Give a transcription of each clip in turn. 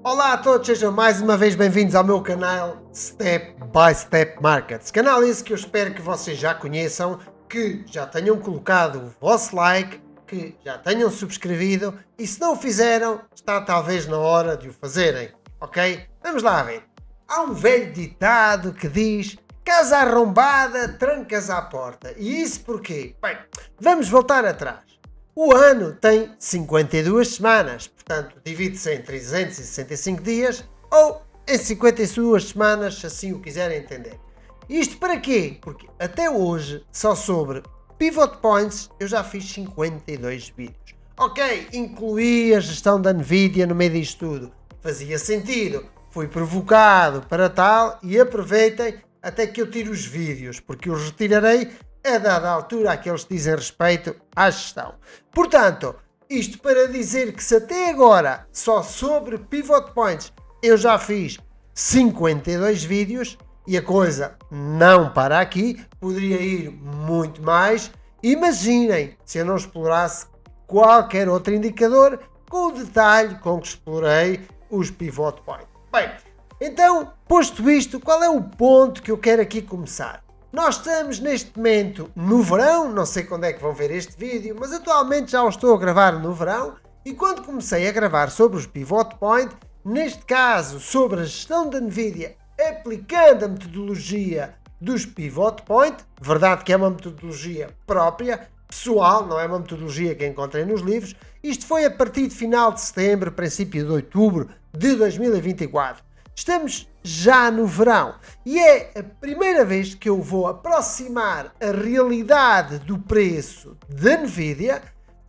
Olá a todos, sejam mais uma vez bem-vindos ao meu canal Step by Step Markets. Canal esse que eu espero que vocês já conheçam, que já tenham colocado o vosso like, que já tenham subscrevido e se não o fizeram, está talvez na hora de o fazerem, ok? Vamos lá ver. Há um velho ditado que diz: casa arrombada, trancas à porta. E isso porquê? Bem, vamos voltar atrás. O ano tem 52 semanas, portanto divide-se em 365 dias ou em 52 semanas, se assim o quiserem entender. Isto para quê? Porque até hoje, só sobre Pivot Points, eu já fiz 52 vídeos. Ok, incluí a gestão da Nvidia no meio disto tudo. Fazia sentido. Fui provocado para tal e aproveitem até que eu tire os vídeos, porque os retirarei a dada altura àqueles que dizem respeito à gestão. Portanto, isto para dizer que se até agora, só sobre Pivot Points, eu já fiz 52 vídeos e a coisa não para aqui, poderia ir muito mais. Imaginem se eu não explorasse qualquer outro indicador com o detalhe com que explorei os Pivot Points. Bem, então, posto isto, qual é o ponto que eu quero aqui começar? Nós estamos neste momento no verão, não sei quando é que vão ver este vídeo, mas atualmente já o estou a gravar no verão e quando comecei a gravar sobre os Pivot Point, neste caso sobre a gestão da Nvidia aplicando a metodologia dos Pivot Point, verdade que é uma metodologia própria, pessoal, não é uma metodologia que encontrei nos livros, isto foi a partir de final de setembro, princípio de outubro de 2024. Estamos já no verão e é a primeira vez que eu vou aproximar a realidade do preço da Nvidia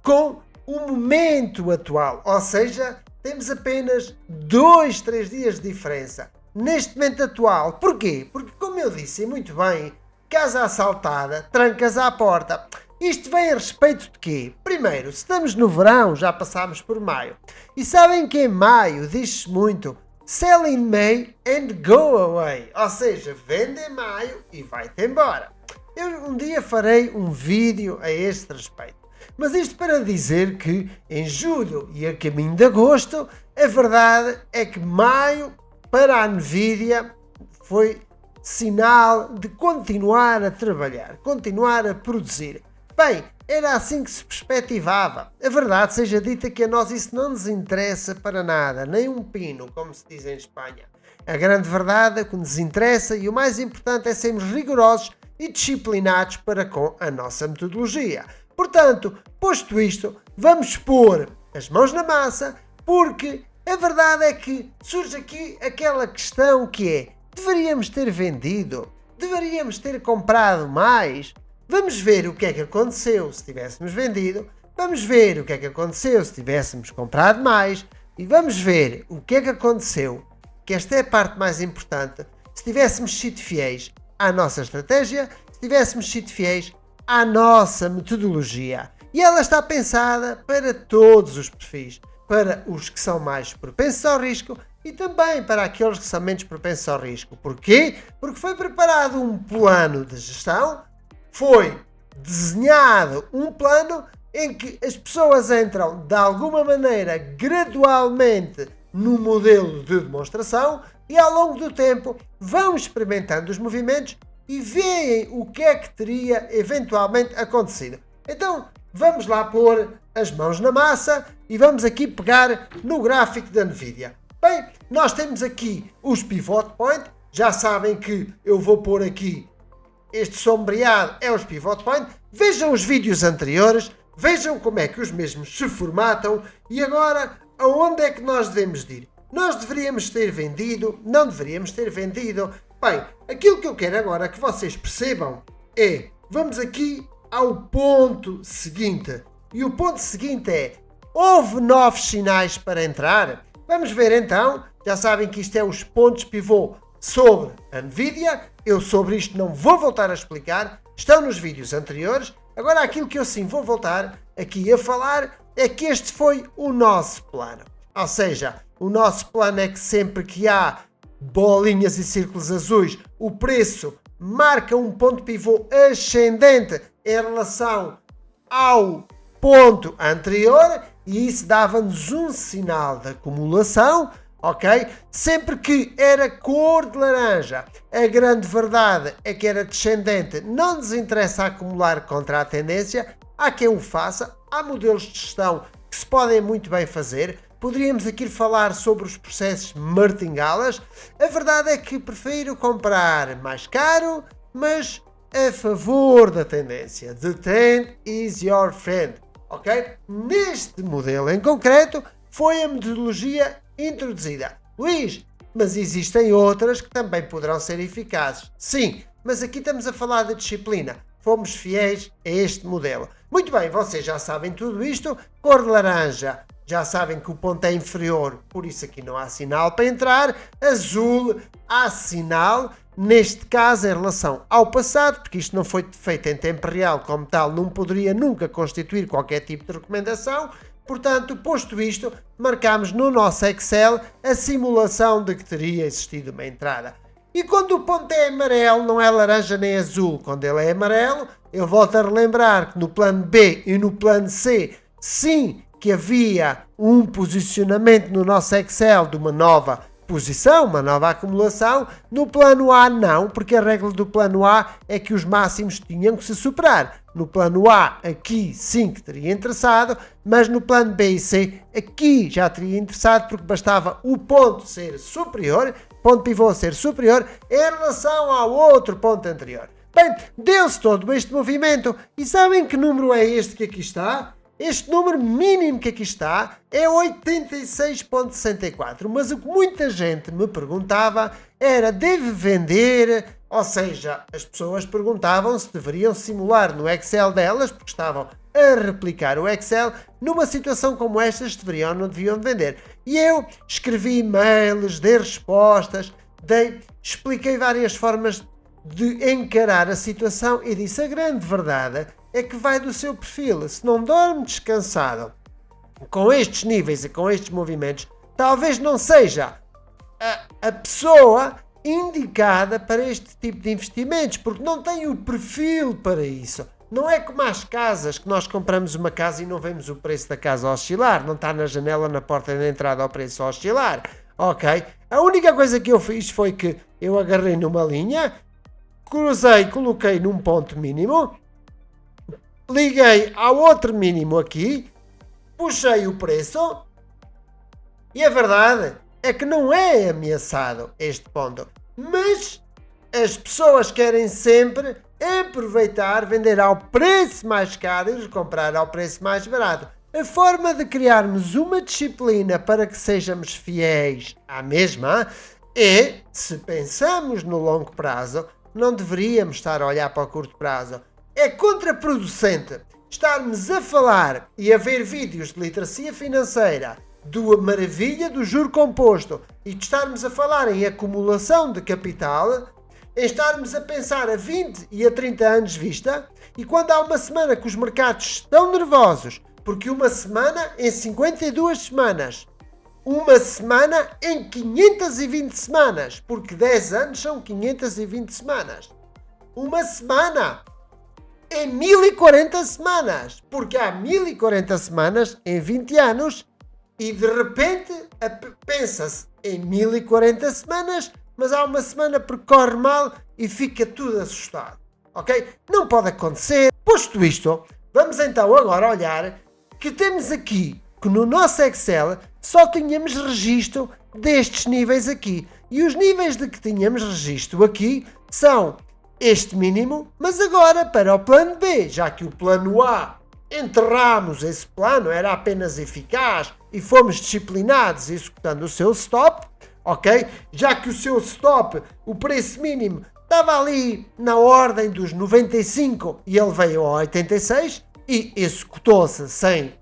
com o momento atual, ou seja, temos apenas 2-3 dias de diferença neste momento atual. Porquê? Porque, como eu disse muito bem, casa assaltada, trancas à porta. Isto vem a respeito de quê? Primeiro, se estamos no verão, já passámos por maio. E sabem que em maio diz-se muito sell in May and go away. Ou seja, vende em maio e vai-te embora. Eu um dia farei um vídeo a este respeito. Mas isto para dizer que em julho e a caminho de agosto, a verdade é que maio para a Nvidia foi sinal de continuar a trabalhar, continuar a produzir. Bem, era assim que se perspectivava. A verdade seja dita que a nós isso não nos interessa para nada, nem um pino, como se diz em Espanha. A grande verdade é que nos interessa e o mais importante é sermos rigorosos e disciplinados para com a nossa metodologia. Portanto, posto isto, vamos pôr as mãos na massa, porque a verdade é que surge aqui aquela questão que é: deveríamos ter vendido? Deveríamos ter comprado mais? Vamos ver o que é que aconteceu se tivéssemos vendido, vamos ver o que é que aconteceu se tivéssemos comprado mais e vamos ver o que é que aconteceu, que esta é a parte mais importante, se tivéssemos sido fiéis à nossa estratégia, se tivéssemos sido fiéis à nossa metodologia. E ela está pensada para todos os perfis, para os que são mais propensos ao risco e também para aqueles que são menos propensos ao risco. Porquê? Porque foi preparado um plano de gestão, foi desenhado um plano em que as pessoas entram de alguma maneira gradualmente no modelo de demonstração e ao longo do tempo vão experimentando os movimentos e veem o que é que teria eventualmente acontecido. Então vamos lá pôr as mãos na massa e vamos aqui pegar no gráfico da Nvidia. Bem, nós temos aqui os Pivot Point, já sabem que eu vou pôr aqui este sombreado é os Pivot Point. Vejam os vídeos anteriores, vejam como é que os mesmos se formatam e agora aonde é que nós devemos de ir? Nós deveríamos ter vendido? Não deveríamos ter vendido? Bem, aquilo que eu quero agora que vocês percebam é, vamos aqui ao ponto seguinte e o ponto seguinte é: houve novos sinais para entrar? Vamos ver então, já sabem que isto é os pontos pivô sobre a Nvidia, eu sobre isto não vou voltar a explicar, estão nos vídeos anteriores. Agora aquilo que eu sim vou voltar aqui a falar é que este foi o nosso plano. Ou seja, o nosso plano é que sempre que há bolinhas e círculos azuis, o preço marca um ponto pivô ascendente em relação ao ponto anterior e isso dava-nos um sinal de acumulação ok? Sempre que era cor de laranja. A grande verdade é que era descendente, não nos interessa acumular contra a tendência, há quem o faça, há modelos de gestão que se podem muito bem fazer. Poderíamos aqui falar sobre os processos martingalas. A verdade é que prefiro comprar mais caro, mas a favor da tendência. The trend is your friend, ok? Neste modelo em concreto foi a metodologia introduzida. Luís, mas existem outras que também poderão ser eficazes. Sim, mas aqui estamos a falar de disciplina. Fomos fiéis a este modelo. Muito bem, vocês já sabem tudo isto. Cor de laranja, já sabem que o ponto é inferior, por isso aqui não há sinal para entrar. Azul, há sinal. Neste caso, em relação ao passado, porque isto não foi feito em tempo real, como tal, não poderia nunca constituir qualquer tipo de recomendação. Portanto, posto isto, marcamos no nosso Excel a simulação de que teria existido uma entrada. E quando o ponto é amarelo, não é laranja nem azul, quando ele é amarelo, eu volto a relembrar que no plano B e no plano C, sim, que havia um posicionamento no nosso Excel de uma nova posição, uma nova acumulação. No plano A não, porque a regra do plano A é que os máximos tinham que se superar. No plano A, aqui sim que teria interessado, mas no plano B e C, aqui já teria interessado, porque bastava o ponto ser superior, ponto pivô ser superior, em relação ao outro ponto anterior. Bem, deu-se todo este movimento, e sabem que número é este que aqui está? Este número mínimo que aqui está é 86,64, mas o que muita gente me perguntava era: deve vender? Ou seja, as pessoas perguntavam se deveriam simular no Excel delas, porque estavam a replicar o Excel, numa situação como esta, se deveriam ou não deviam vender. E eu escrevi e-mails, dei respostas, expliquei várias formas de encarar a situação e disse: a grande verdade é que vai do seu perfil. Se não dorme descansado com estes níveis e com estes movimentos, talvez não seja a pessoa indicada para este tipo de investimentos, porque não tem o perfil para isso. Não é como as casas, que nós compramos uma casa e não vemos o preço da casa oscilar, não está na janela, na porta de entrada ao preço oscilar, ok? A única coisa que eu fiz foi que eu agarrei numa linha, cruzei, coloquei num ponto mínimo, liguei ao outro mínimo aqui, puxei o preço, e a verdade é que não é ameaçado este ponto, mas as pessoas querem sempre aproveitar, vender ao preço mais caro e comprar ao preço mais barato. A forma de criarmos uma disciplina para que sejamos fiéis à mesma é, se pensamos no longo prazo, não deveríamos estar a olhar para o curto prazo. É contraproducente estarmos a falar e a ver vídeos de literacia financeira, da maravilha do juro composto, e de estarmos a falar em acumulação de capital, em estarmos a pensar a 20 e a 30 anos de vista, e quando há uma semana que os mercados estão nervosos, porque uma semana em 52 semanas, uma semana em 520 semanas, porque 10 anos são 520 semanas, uma semana em 1040 semanas, porque há 1040 semanas em 20 anos, e de repente pensa-se em 1040 semanas, mas há uma semana que corre mal e fica tudo assustado, ok? Não pode acontecer. Posto isto, vamos então agora olhar que temos aqui, que no nosso Excel só tínhamos registro destes níveis aqui, e os níveis de que tínhamos registro aqui são este mínimo, mas agora para o plano B, já que o plano A enterramos esse plano, era apenas eficaz e fomos disciplinados executando o seu stop, ok? Já que o seu stop, o preço mínimo, estava ali na ordem dos 95 e ele veio a 86 e executou-se sem,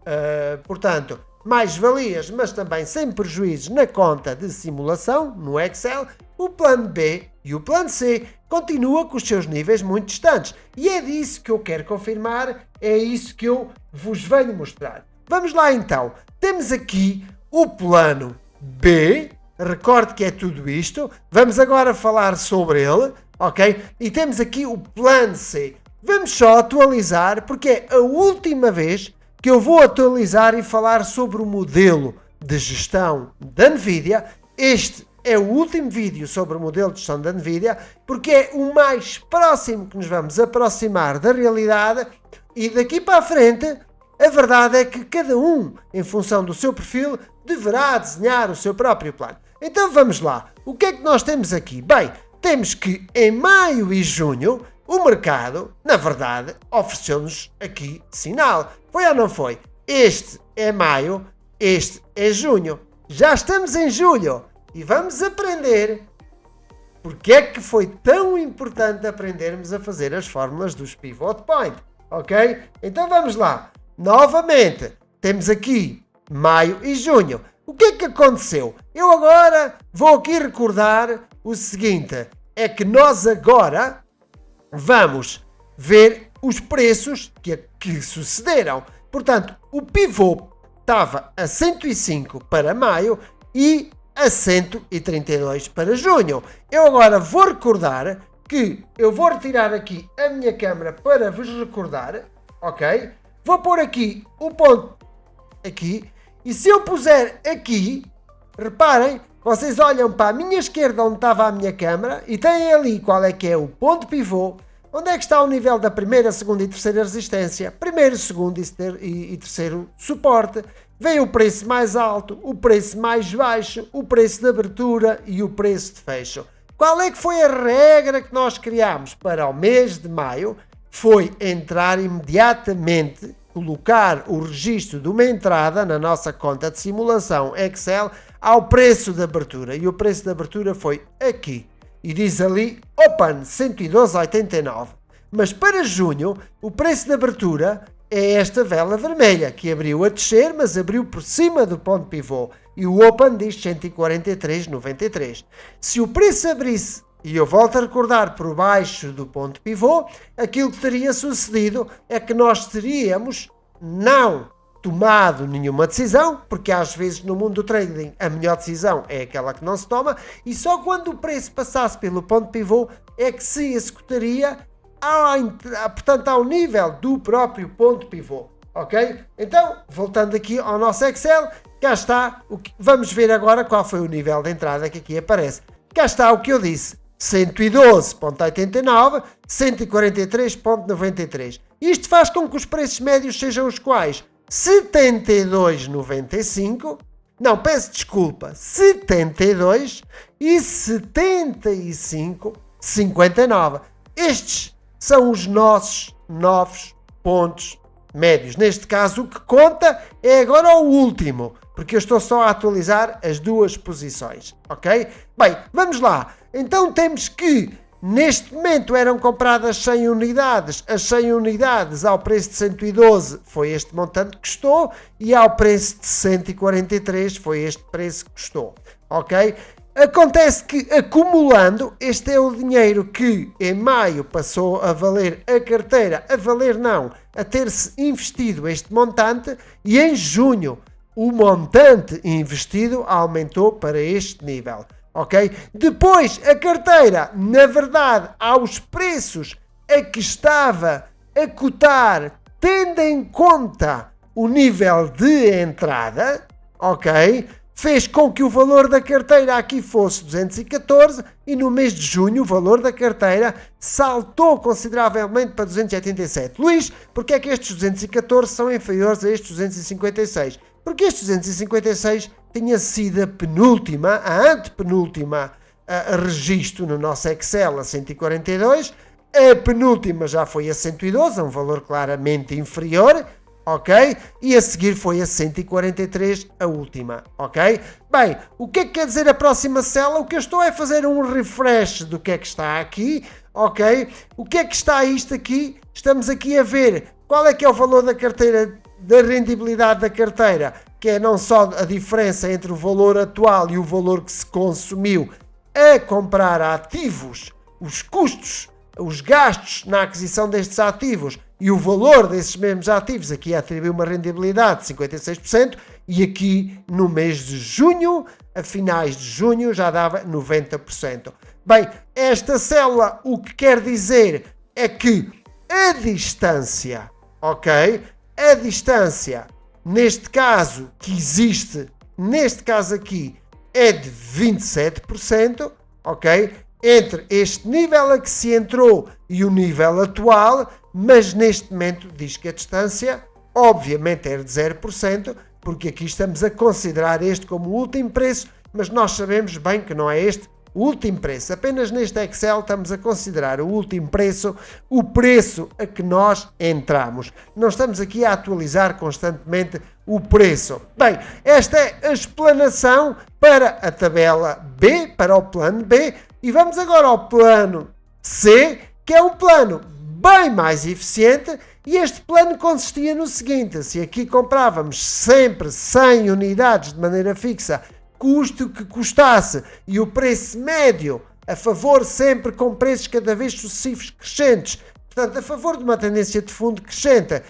portanto, mais-valias, mas também sem prejuízos na conta de simulação, no Excel. O plano B e o plano C continuam com os seus níveis muito distantes. E é disso que eu quero confirmar, é isso que eu vos venho mostrar. Vamos lá então. Temos aqui o plano B, recorde que é tudo isto. Vamos agora falar sobre ele, ok? E temos aqui o plano C. Vamos só atualizar, porque é a última vez que eu vou atualizar e falar sobre o modelo de gestão da NVIDIA, este é o último vídeo sobre o modelo de gestão da Nvidia, porque é o mais próximo que nos vamos aproximar da realidade, e daqui para a frente a verdade é que cada um, em função do seu perfil, deverá desenhar o seu próprio plano. Então vamos lá, o que é que nós temos aqui? Bem, temos que em maio e junho o mercado, na verdade, ofereceu-nos aqui sinal. Foi ou não foi? Este é maio, este é junho. Já estamos em julho e vamos aprender porque é que foi tão importante aprendermos a fazer as fórmulas dos pivot point, ok? Então vamos lá. Novamente, temos aqui maio e junho. O que é que aconteceu? Eu agora vou aqui recordar o seguinte, é que nós agora vamos ver os preços que sucederam. Portanto, o pivô estava a 105 para maio e a 132 para junho. Eu agora vou recordar que eu vou retirar aqui a minha câmera para vos recordar, ok? Vou pôr aqui o ponto aqui e se eu puser aqui, reparem, vocês olham para a minha esquerda onde estava a minha câmera e têm ali qual é que é o ponto pivô, onde é que está o nível da primeira, segunda e terceira resistência, primeiro, segundo e terceiro suporte, vem o preço mais alto, o preço mais baixo, o preço de abertura e o preço de fecho. Qual é que foi a regra que nós criámos para o mês de maio? Foi entrar imediatamente, colocar o registro de uma entrada na nossa conta de simulação Excel ao preço de abertura. E o preço de abertura foi aqui. E diz ali Open 112,89. Mas para junho, o preço de abertura é esta vela vermelha, que abriu a descer, mas abriu por cima do ponto pivô. E o Open diz 143,93. Se o preço abrisse, e eu volto a recordar, por baixo do ponto pivô, aquilo que teria sucedido é que nós teríamos não tomado nenhuma decisão, porque às vezes no mundo do trading a melhor decisão é aquela que não se toma, e só quando o preço passasse pelo ponto pivô é que se executaria portanto, ao nível do próprio ponto pivô, ok? Então, voltando aqui ao nosso Excel, cá está, vamos ver agora qual foi o nível de entrada que aqui aparece. Cá está o que eu disse, 112,89, 143,93. Isto faz com que os preços médios sejam os quais? 72,95, não, peço desculpa, 72 e 75,59. Estes são os nossos novos pontos médios. Neste caso, o que conta é agora o último, porque eu estou só a atualizar as duas posições, ok? Bem, vamos lá. Então temos que, neste momento, eram compradas 100 unidades. As 100 unidades ao preço de 112 foi este montante que custou e ao preço de 143 foi este preço que custou, ok? Acontece que, acumulando, este é o dinheiro que em maio passou a valer a carteira, a valer não, a ter-se investido este montante, e em junho o montante investido aumentou para este nível, ok? Depois a carteira, na verdade, aos preços a que estava a cotar, tendo em conta o nível de entrada, ok? Fez com que o valor da carteira aqui fosse 214 e no mês de junho o valor da carteira saltou consideravelmente para 287. Luís, porque é que estes 214 são inferiores a estes 256? Porque estes 256 tinha sido a penúltima, a antepenúltima registro no nosso Excel a 142, a penúltima já foi a 112, um valor claramente inferior, ok? E a seguir foi a 143, a última, ok? Bem, o que é que quer dizer a próxima célula? O que eu estou é fazer um refresh do que é que está aqui, ok? O que é que está isto aqui? Estamos aqui a ver qual é que é o valor da carteira, da rendibilidade da carteira, que é não só a diferença entre o valor atual e o valor que se consumiu a comprar ativos, os custos, os gastos na aquisição destes ativos e o valor desses mesmos ativos, aqui atribuiu uma rendibilidade de 56% e aqui no mês de junho, a finais de junho, já dava 90%. Bem, esta célula o que quer dizer é que a distância, ok? A distância, neste caso que existe, neste caso aqui, é de 27%, ok? Entre este nível a que se entrou e o nível atual, mas neste momento diz que a distância obviamente é de 0%, porque aqui estamos a considerar este como o último preço, mas nós sabemos bem que não é este o último preço. Apenas neste Excel estamos a considerar o último preço, o preço a que nós entramos. Não estamos aqui a atualizar constantemente o preço. Bem, esta é a explanação para a tabela B, para o plano B, e vamos agora ao plano C, que é um plano bem mais eficiente, e este plano consistia no seguinte: se aqui comprávamos sempre 100 unidades de maneira fixa, custo que custasse, e o preço médio a favor sempre com preços cada vez sucessivos crescentes, portanto a favor de uma tendência de fundo crescente,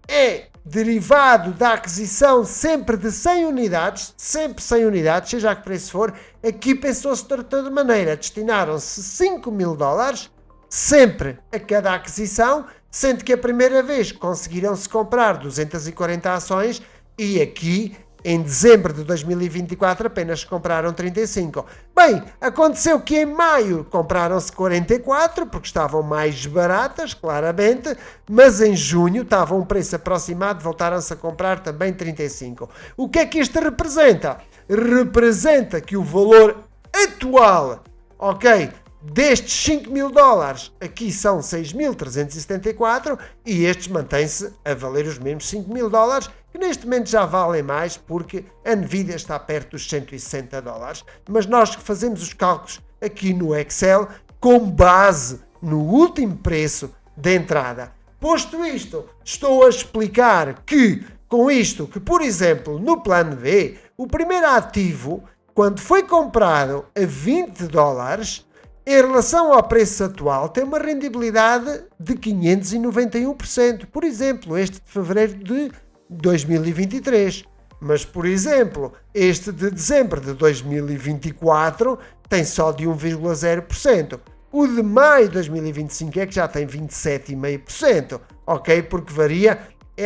é derivado da aquisição sempre de 100 unidades, sempre 100 unidades, seja a que preço for. Aqui pensou-se de outra maneira, destinaram-se 5 mil dólares sempre a cada aquisição, sendo que a primeira vez conseguiram-se comprar 240 ações e aqui em dezembro de 2024 apenas compraram 35. Bem, aconteceu que em maio compraram-se 44, porque estavam mais baratas, claramente, mas em junho estava um preço aproximado, voltaram-se a comprar também 35. O que é que isto representa? Representa que o valor atual, ok, destes 5 mil dólares, aqui são 6.374 e estes mantêm-se a valer os mesmos 5 mil dólares, que neste momento já valem mais porque a Nvidia está perto dos 160 dólares. Mas nós fazemos os cálculos aqui no Excel com base no último preço de entrada. Posto isto, estou a explicar que, com isto, que por exemplo, no plano B, o primeiro ativo, quando foi comprado a 20 dólares, em relação ao preço atual, tem uma rendibilidade de 591%. Por exemplo, este de fevereiro de 2023. Mas, por exemplo, este de dezembro de 2024 tem só de 1,0%. O de maio de 2025 é que já tem 27,5%. Ok? Porque varia,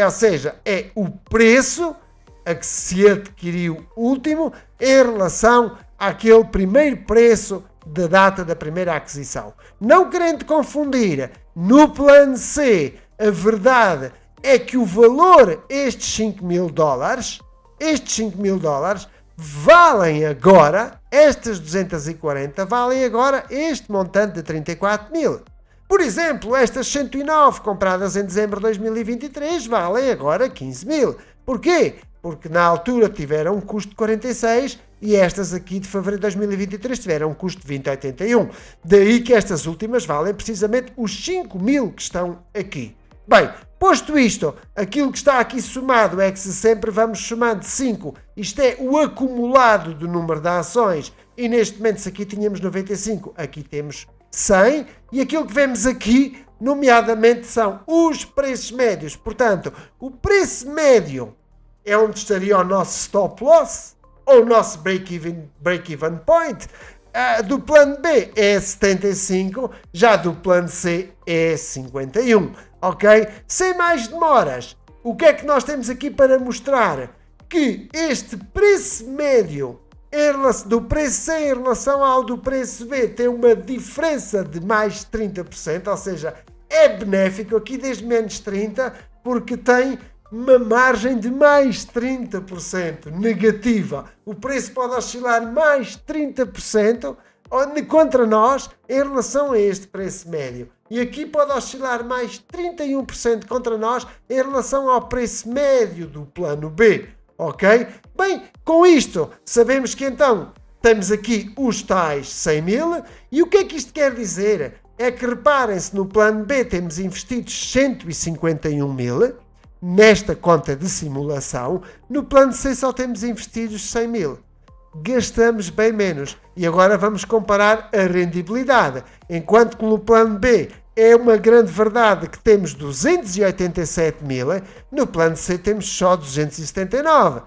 ou seja, é o preço a que se adquiriu último em relação àquele primeiro preço da data da primeira aquisição. Não querendo confundir, no plano C, a verdade é que o valor, estes 5 mil dólares, valem agora, estas 240 valem agora este montante de 34 mil. Por exemplo, estas 109 compradas em dezembro de 2023 valem agora 15 mil. Porquê? Porque na altura tiveram um custo de 46 e estas aqui de fevereiro de 2023 tiveram um custo de 20,81. Daí que estas últimas valem precisamente os 5 mil que estão aqui. Bem, posto isto, aquilo que está aqui somado é que se sempre vamos somando 5, isto é o acumulado do número de ações, e neste momento se aqui tínhamos 95, aqui temos 100, e aquilo que vemos aqui, nomeadamente, são os preços médios. Portanto, o preço médio é onde estaria o nosso stop loss, ou o nosso break-even point. Do plano B é 75, já do plano C é 51, ok? Sem mais demoras, o que é que nós temos aqui para mostrar? Que este preço médio do preço C em relação ao do preço B tem uma diferença de mais 30%, ou seja, é benéfico aqui desde menos 30%, porque tem uma margem de mais 30% negativa. O preço pode oscilar mais 30% contra nós em relação a este preço médio. E aqui pode oscilar mais 31% contra nós em relação ao preço médio do plano B. Ok? Bem, com isto sabemos que então temos aqui os tais 100 mil. E o que é que isto quer dizer? É que reparem-se, no plano B temos investidos 151 mil. Nesta conta de simulação, no plano C só temos investidos 100 mil. Gastamos bem menos. E agora vamos comparar a rendibilidade. Enquanto que no plano B é uma grande verdade que temos 287 mil, no plano C temos só 279.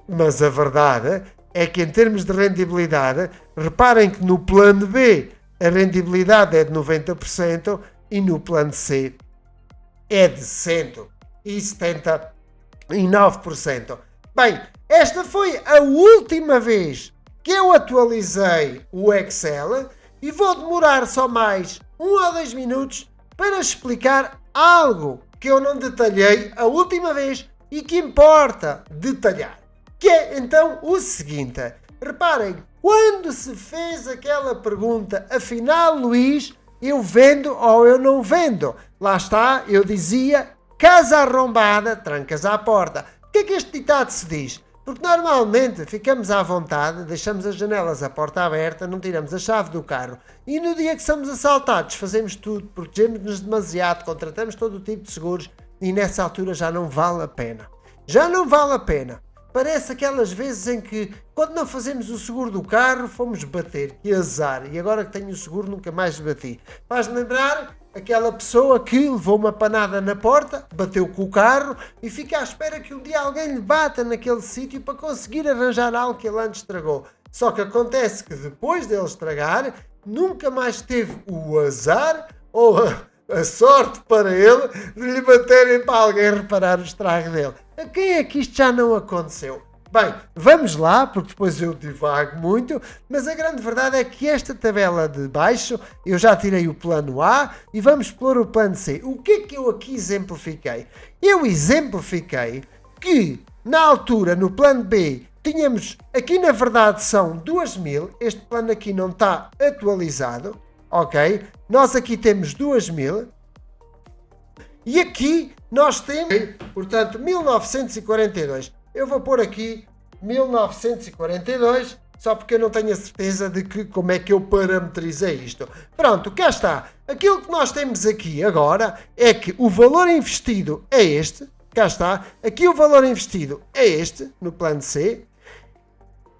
Mas a verdade é que em termos de rendibilidade, reparem que no plano B a rendibilidade é de 90% e no plano C é de 179%. Bem, esta foi a última vez que eu atualizei o Excel e vou demorar só mais 1 ou 2 minutos para explicar algo que eu não detalhei a última vez e que importa detalhar. Que é então o seguinte, reparem, quando se fez aquela pergunta, afinal Luís, eu vendo ou eu não vendo? Lá está, eu dizia, casa arrombada, trancas à porta. O que é que este ditado se diz? Porque normalmente ficamos à vontade, deixamos as janelas, a porta aberta, não tiramos a chave do carro e no dia que somos assaltados fazemos tudo, protegemos-nos demasiado, contratamos todo o tipo de seguros e nessa altura já não vale a pena. Já não vale a pena. Parece aquelas vezes em que, quando não fazemos o seguro do carro, fomos bater. Que azar. E agora que tenho o seguro, nunca mais bati. Faz-me lembrar aquela pessoa que levou uma panada na porta, bateu com o carro e fica à espera que um dia alguém lhe bata naquele sítio para conseguir arranjar algo que ele antes estragou. Só que acontece que depois dele estragar, nunca mais teve o azar ou a sorte para ele de lhe baterem para alguém reparar o estrago dele. A quem é que isto já não aconteceu? Bem, vamos lá, porque depois eu divago muito, mas a grande verdade é que esta tabela de baixo, eu já tirei o plano A e vamos explorar o plano C. O que é que eu aqui exemplifiquei? Eu exemplifiquei que, na altura, no plano B, tínhamos, aqui na verdade são 2.000, este plano aqui não está atualizado, ok? Nós aqui temos 2.000 e aqui nós temos, portanto, 1942. Eu vou pôr aqui 1942, só porque eu não tenho a certeza de que, como é que eu parametrizei isto. Pronto, cá está. Aquilo que nós temos aqui agora é que o valor investido é este, cá está. Aqui o valor investido é este, no plano C.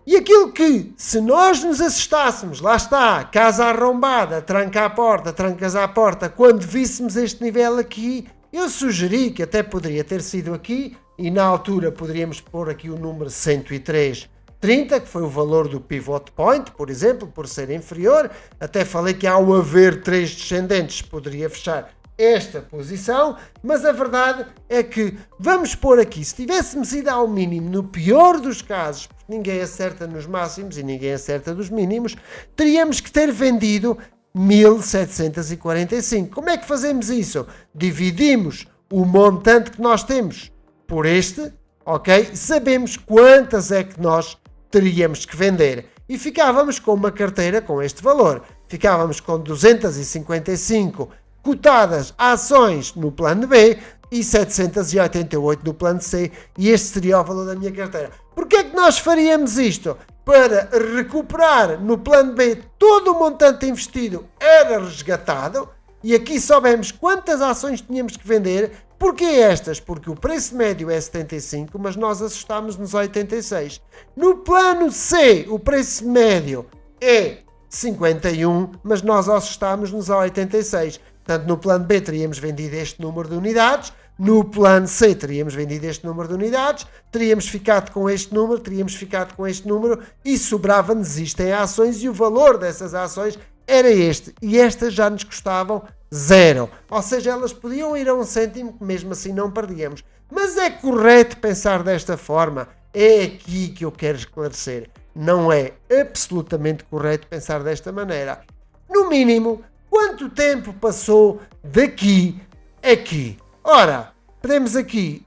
E aquilo que, se nós nos assustássemos, lá está, casa arrombada, tranca à porta, trancas à porta, quando víssemos este nível aqui, eu sugeri que até poderia ter sido aqui, e na altura poderíamos pôr aqui o número 103,30, que foi o valor do pivot point, por exemplo, por ser inferior. Até falei que ao haver 3 descendentes poderia fechar esta posição, mas a verdade é que vamos pôr aqui, se tivéssemos ido ao mínimo, no pior dos casos, porque ninguém acerta nos máximos e ninguém acerta dos mínimos, teríamos que ter vendido 1745. Como é que fazemos isso? Dividimos o montante que nós temos por este, ok? Sabemos quantas é que nós teríamos que vender. E ficávamos com uma carteira com este valor. Ficávamos com 255 cotadas ações no plano B e 788 no plano C. E este seria o valor da minha carteira. Porquê é que nós faríamos isto? Para recuperar no plano B todo o montante investido era resgatado. E aqui soubemos quantas ações tínhamos que vender. Porquê estas? Porque o preço médio é 75, mas nós assustámos nos 86. No plano C, o preço médio é 51, mas nós assustámos nos 86. Portanto, no plano B teríamos vendido este número de unidades, no plano C teríamos vendido este número de unidades, teríamos ficado com este número, teríamos ficado com este número e sobrava-nos isto em ações e o valor dessas ações era este. E estas já nos custavam 0. Ou seja, elas podiam ir a 1 cêntimo, mesmo assim não perdíamos. Mas é correto pensar desta forma? É aqui que eu quero esclarecer. Não é absolutamente correto pensar desta maneira. No mínimo, quanto tempo passou daqui a aqui? Ora, podemos aqui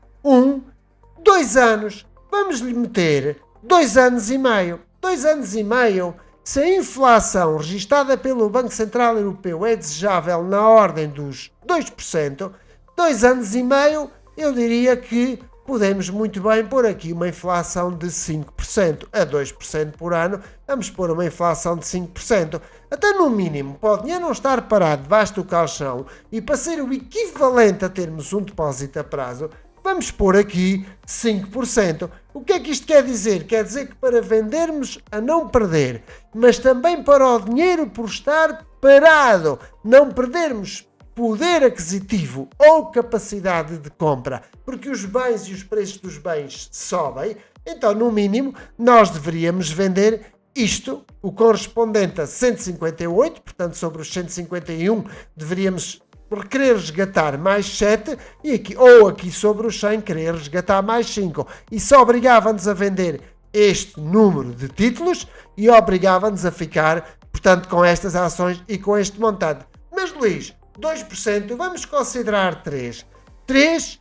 2 anos. Vamos lhe meter 2 anos e meio. 2 anos e meio. Se a inflação registada pelo Banco Central Europeu é desejável na ordem dos 2%, 2 anos e meio, eu diria que podemos muito bem pôr aqui uma inflação de 5%. A 2% por ano, vamos pôr uma inflação de 5%. Até no mínimo, para o dinheiro não estar parado debaixo do colchão e para ser o equivalente a termos um depósito a prazo, vamos pôr aqui 5%. O que é que isto quer dizer? Quer dizer que para vendermos a não perder, mas também para o dinheiro por estar parado, não perdermos poder aquisitivo ou capacidade de compra, porque os bens e os preços dos bens sobem, então no mínimo nós deveríamos vender isto, o correspondente a 158, portanto sobre os 151 deveríamos querer resgatar mais 7 e aqui, ou aqui sobre os 100 querer resgatar mais 5 e só obrigava-nos a vender este número de títulos e obrigava-nos a ficar, portanto, com estas ações e com este montante. Mas, Luís, 2%, vamos considerar 3%. 3%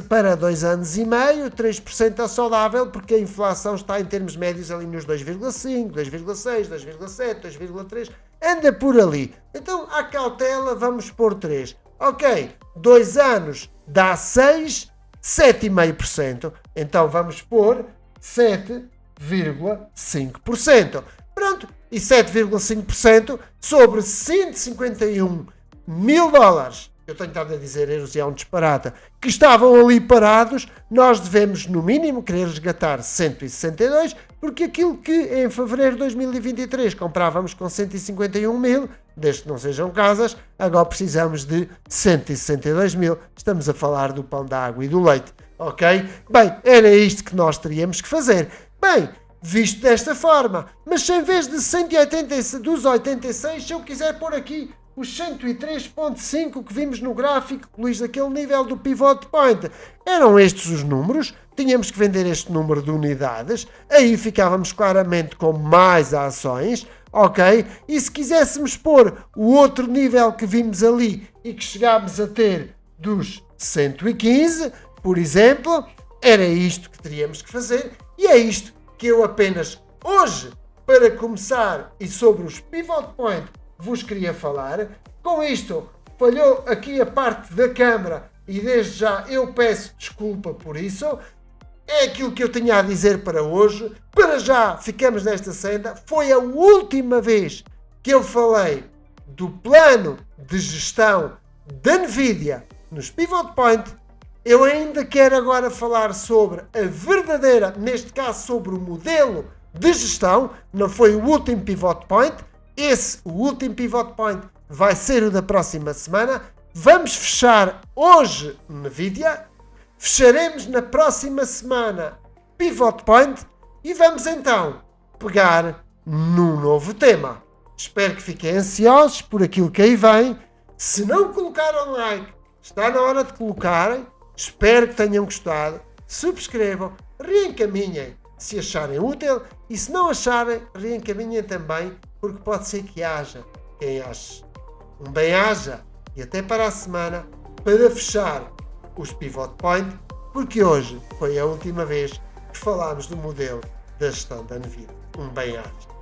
para 2 anos e meio, 3% é saudável, porque a inflação está em termos médios ali nos 2,5, 2,6, 2,7, 2,3, anda por ali. Então, à cautela, vamos pôr 3. Ok, 2 anos dá 6, 7,5%. Então, vamos pôr 7,5%. Pronto, e 7,5% sobre 151 mil dólares. Eu tenho estado a dizer euros e é um disparate, que estavam ali parados, nós devemos no mínimo querer resgatar 162, porque aquilo que em fevereiro de 2023 comprávamos com 151 mil, desde que não sejam casas, agora precisamos de 162 mil, estamos a falar do pão da água e do leite, ok? Bem, era isto que nós teríamos que fazer. Bem, visto desta forma, mas se em vez de 180, dos 86, se eu quiser pôr aqui os 103.5 que vimos no gráfico, Luís, daquele nível do pivot point, eram estes os números, tínhamos que vender este número de unidades, aí ficávamos claramente com mais ações, ok? E se quiséssemos pôr o outro nível que vimos ali e que chegámos a ter dos 115, por exemplo, era isto que teríamos que fazer, e é isto que eu apenas hoje, para começar, e sobre os pivot point, vos queria falar. Com isto, falhou aqui a parte da câmara e desde já eu peço desculpa por isso. É aquilo que eu tinha a dizer para hoje. Para já, ficamos nesta senda. Foi a última vez que eu falei do plano de gestão da Nvidia nos Pivot Point. Eu ainda quero agora falar sobre a verdadeira, neste caso sobre o modelo de gestão. Não foi o último Pivot Point. O último Pivot Point, vai ser o da próxima semana. Vamos fechar hoje Nvidia, fecharemos na próxima semana Pivot Point e vamos então pegar num novo tema. Espero que fiquem ansiosos por aquilo que aí vem. Se não colocaram like, está na hora de colocarem. Espero que tenham gostado. Subscrevam, reencaminhem se acharem útil e se não acharem, reencaminhem também, porque pode ser que haja quem ache. Um bem-aja e até para a semana para fechar os Pivot Point, porque hoje foi a última vez que falámos do modelo da gestão da Nvidia. Um bem-aja.